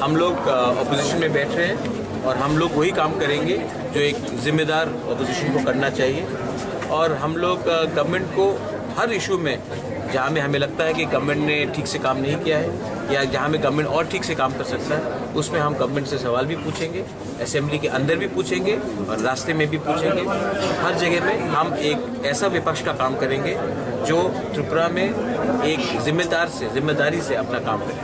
हम लोग ऑपोजिशन में बैठ रहे हैं और हम लोग वही काम करेंगे जो एक जिम्मेदार ऑपोजिशन को करना चाहिए। और हम लोग गवर्नमेंट को हर इशू में जहाँ में हमें लगता है कि गवर्नमेंट ने ठीक से काम नहीं किया है या जहाँ में गवर्नमेंट और ठीक से काम कर सकता है, उसमें हम गवर्नमेंट से सवाल भी पूछेंगे, असेंबली के अंदर भी पूछेंगे और रास्ते में भी पूछेंगे। हर जगह में हम एक ऐसा विपक्ष का काम करेंगे जो त्रिपुरा में एक जिम्मेदारी से अपना काम करें।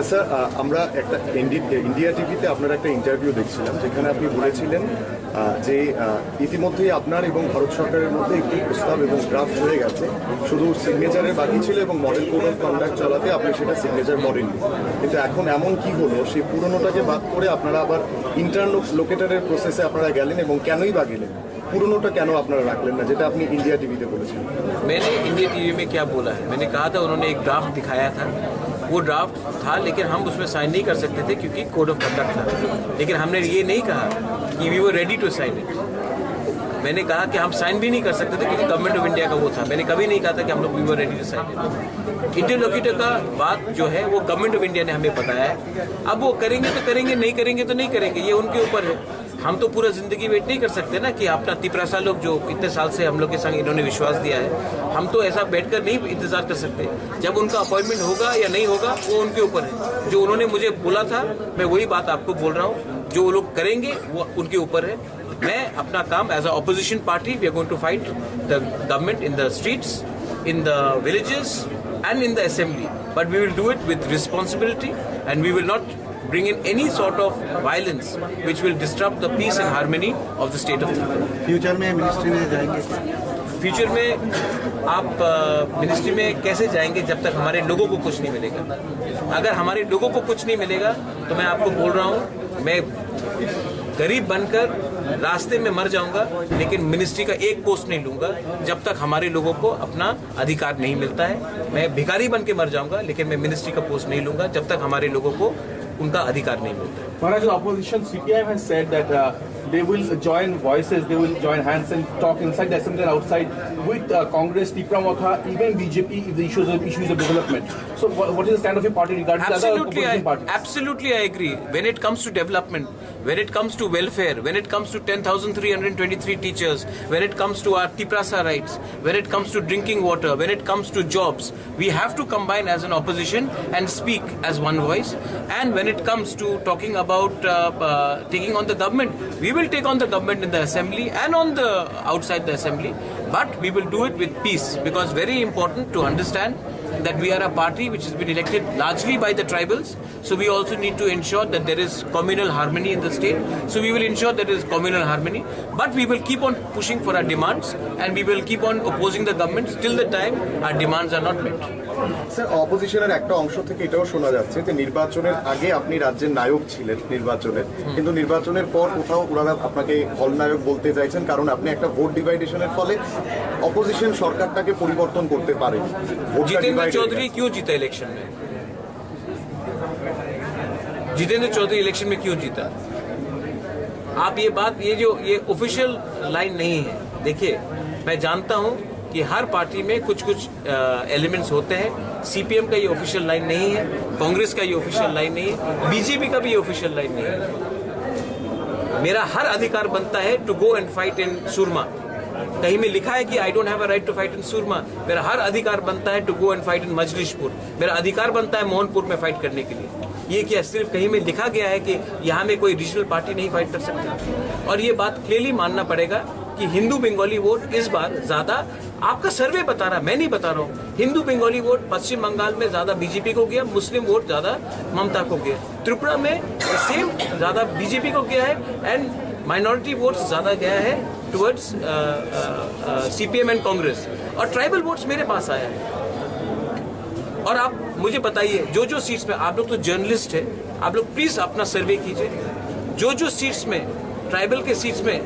স্যার, আমরা একটা ইন্ডিয়া টিভিতে আপনার একটা ইন্টারভিউ দেখছিলাম, যেখানে আপনি বলেছিলেন যে ইতিমধ্যেই আপনার এবং ভারত সরকারের মধ্যে একটি প্রস্তাব এবং ড্রাফট হয়ে গেছে, শুধু সিগনেচারের বাকি ছিল এবং মডেল কোড অফ কন্ডাক্ট চালাতে আপনি সেটা সিগনেচার করেননি। কিন্তু এখন এমন কি হলো, সেই পুরনোটাকে বাদ করে আপনারা আবার ইন্টারলোকেটরের প্রসেসে আপনারা গেলেন, এবং কেনই বা গেলেন? পুরনোটা কেন আপনারা রাখলেন না, যেটা আপনি इंडिया टीवी पे बोलेছেন? मैंने इंडिया टीवी में क्या बोला है, मैंने कहा था उन्होंने एक ड्राफ्ट दिखाया था, वो ड्राफ्ट था लेकिन हम उसमें साइन नहीं कर सकते थे क्योंकि कोड ऑफ कंडक्ट था। लेकिन हमने ये नहीं कहा कि we were ready to sign it. मैंने कहा कि हम साइन भी नहीं कर सकते थे क्योंकि गवर्नमेंट ऑफ इंडिया का वो था। मैंने कभी नहीं कहा था कि हम लोग we were ready to sign it. Interlocutor का बात जो है वो गवर्नमेंट ऑफ इंडिया ने हमें बताया है। अब वो करेंगे तो करेंगे, नहीं करेंगे तो नहीं करेंगे, ये उनके ऊपर है। हम तो पूरा जिंदगी वेट नहीं कर सकते ना कि अपना तिपरासा लोग जो इतने साल से हम लोग के संग इन्होंने विश्वास दिया है, हम तो ऐसा बैठकर नहीं इंतजार कर सकते। जब उनका अपॉइंटमेंट होगा या नहीं होगा वो उनके ऊपर है। जो उन्होंने मुझे बोला था मैं वही बात आपको बोल रहा हूँ, जो वो लोग करेंगे वो उनके ऊपर है। मैं अपना काम as a opposition party we are going to fight the government in the streets, in the villages and in the assembly, but we will do it with responsibility and we will not bring in any sort of violence which will disrupt the peace and harmony of the state of Tripura. Future में ministry में जाएंगे? Future में आप ministry में कैसे जाएंगे जब तक हमारे लोगों को कुछ नहीं मिलेगा? अगर हमारे लोगों को कुछ नहीं मिलेगा तो मैं आपको बोल रहा हूँ, मैं गरीब बनकर रास्ते में मर जाऊंगा लेकिन मिनिस्ट्री का एक पोस्ट नहीं लूंगा जब तक हमारे लोगों को अपना अधिकार नहीं मिलता है। मैं भिखारी बन के मर जाऊंगा लेकिन मैं मिनिस्ट्री का पोस्ट नहीं लूंगा जब तक हमारे लोगों को उनका अधिकार नहीं मिलता है। Maharaj, the opposition CPIM has said that they will join voices, they will join hands and talk inside the assembly and outside with Congress, Tripura Motha, even BJP if the issues of development. So what is the stand of your party regarding the other opposition parties? Absolutely, I agree. When it comes to development, when it comes to welfare, when it comes to 10,323 teachers, when it comes to our Tiprasa rights, when it comes to drinking water, when it comes to jobs, we have to combine as an opposition and speak as one voice. And when it comes to talking about taking on the government, we will take on the government in the assembly and on the outside the assembly, but we will do it with peace, because very important to understand that we are a party which has been elected largely by the tribals, so we also need to ensure that there is communal harmony in the state. So we will ensure that there is communal harmony, but we will keep on pushing for our demands and we will keep on opposing the government till the time our demands are not met. Sir, অপোজিশনের একটা অংশ থেকে এটাও শোনা যাচ্ছে যে নির্বাচনের আগে আপনি রাজ্যের নায়ক ছিলেন নির্বাচনের, কিন্তু নির্বাচনের পর কোথাও ওনারা আপনাকে খলনায়ক বলতে চাইছেন, কারণ আপনি একটা ভোট ডিভাইডেশনের ফলে অপোজিশন সরকারটাকে পরিবর্তন করতে পারে। जितेंद्र चौधरी क्यों जीता इलेक्शन में? जितेंद्र चौधरी इलेक्शन में क्यों जीता? आप ये बात, ये ऑफिशियल लाइन नहीं है। देखिए, मैं जानता हूं कि हर पार्टी में कुछ एलिमेंट्स होते हैं। सीपीएम का ये ऑफिशियल लाइन नहीं है, कांग्रेस का ये ऑफिशियल लाइन नहीं है, बीजेपी का भी ऑफिशियल लाइन नहीं है। मेरा हर अधिकार बनता है to go and fight in Surma. कहीं में लिखा है कि I don't have a right to fight in Surma. मेरा हर अधिकार बनता है to go and fight in Majlishpur. मेरा अधिकार बनता है मोहनपुर में फाइट करने के लिए। ये क्या सिर्फ कहीं में लिखा गया है कि यहाँ में कोई रीजनल पार्टी नहीं फाइट कर सकती? और ये बात क्लियरली मानना पड़ेगा कि हिंदू बंगाली वोट इस बार ज्यादा, आपका सर्वे बता रहा, मैं नहीं बता रहा हूँ, हिंदू बंगाली वोट पश्चिम बंगाल में ज्यादा बीजेपी को गया, मुस्लिम वोट ज्यादा ममता को गया। त्रिपुरा में सेम ज्यादा बीजेपी को गया है एंड माइनॉरिटी वोट्स ज्यादा गया है टुवर्ड्स सीपीएम एंड कांग्रेस, और ट्राइबल वोट्स मेरे पास आया है। और आप मुझे बताइए, जो सीट्स में, आप लोग तो जर्नलिस्ट है, आप लोग प्लीज अपना सर्वे कीजिए, जो सीट्स में, ट्राइबल के सीट्स में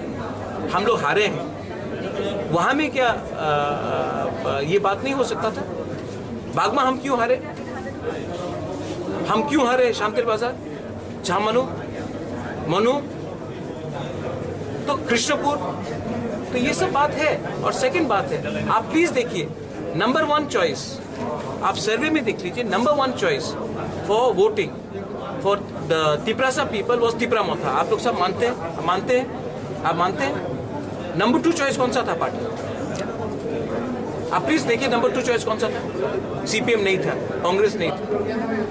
हम लोग हारे हैं, वहां में क्या ये बात नहीं हो सकता था? बागमा हम क्यों हारे? शांतिर बाजार, झामनू, मनु, तो कृष्णपुर, तो ये सब बात है। और सेकंड बात है, आप प्लीज देखिए, नंबर 1 चॉइस, आप सर्वे में देख लीजिए, number 1 choice for voting for the Tiprasa people was Tipra Motha. आप लोग सब मानते हैं? आप मानते हैं? नंबर 2 चॉइस कौन सा था पार्टी? आप प्लीज देखिए नंबर 2 चॉइस कौन सा था? सीपीएम नहीं था, कांग्रेस नहीं था।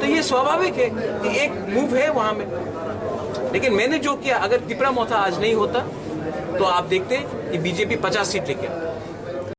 तो ये स्वाभाविक है कि एक मूव है वहां में। लेकिन मैंने जो किया, अगर तिपरामोथा आज नहीं होता तो आप देखते कि बीजेपी 50 सीट लेके